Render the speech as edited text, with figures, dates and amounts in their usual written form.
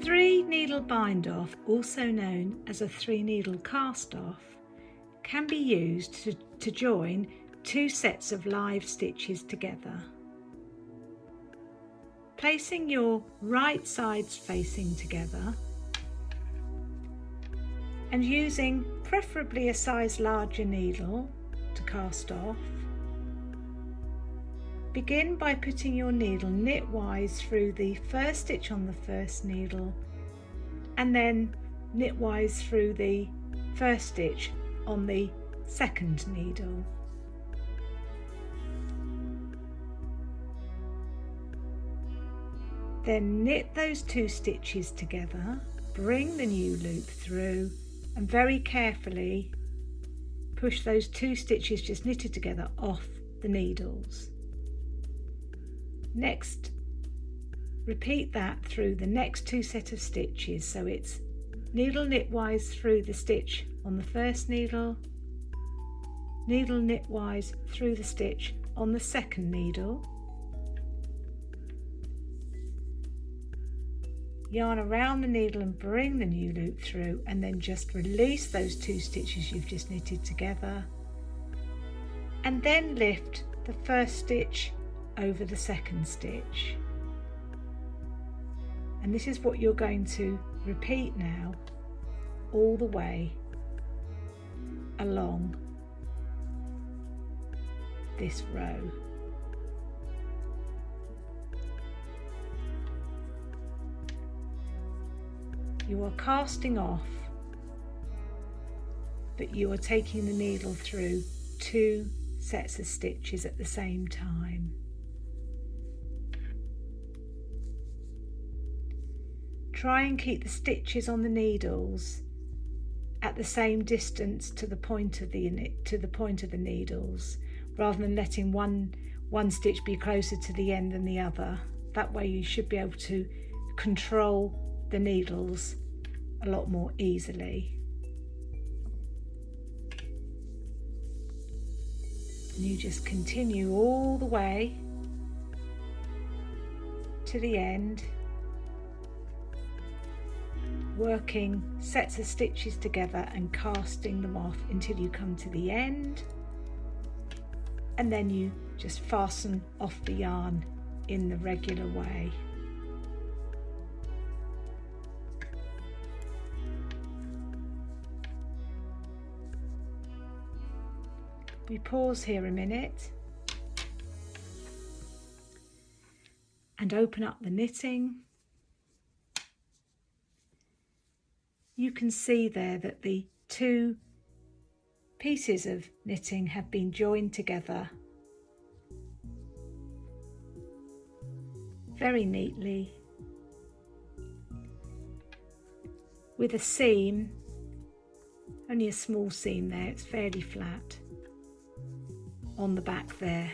3-needle bind off, also known as a 3-needle cast off, can be used to join 2 sets of live stitches together. Placing your right sides facing together and using preferably a size larger needle to cast off, begin by putting your needle knitwise through the first stitch on the first needle and then knitwise through the first stitch on the second needle. Then knit those 2 stitches together, bring the new loop through and very carefully push those 2 stitches just knitted together off the needles. Next, repeat that through the next 2 set of stitches, so it's needle knitwise through the stitch on the first needle, needle knitwise through the stitch on the second needle, yarn around the needle and bring the new loop through, and then just release those 2 stitches you've just knitted together, and then lift the first stitch over the second stitch. And this is what you're going to repeat now all the way along this row. You are casting off, but you are taking the needle through 2 sets of stitches at the same time. Try and keep the stitches on the needles at the same distance to the point of the needles, rather than letting one stitch be closer to the end than the other. That way you should be able to control the needles a lot more easily. And you just continue all the way to the end, working sets of stitches together and casting them off until you come to the end, and then you just fasten off the yarn in the regular way. We pause here a minute and open up the knitting. You can see there that the 2 pieces of knitting have been joined together very neatly with a seam, only a small seam there, it's fairly flat on the back there.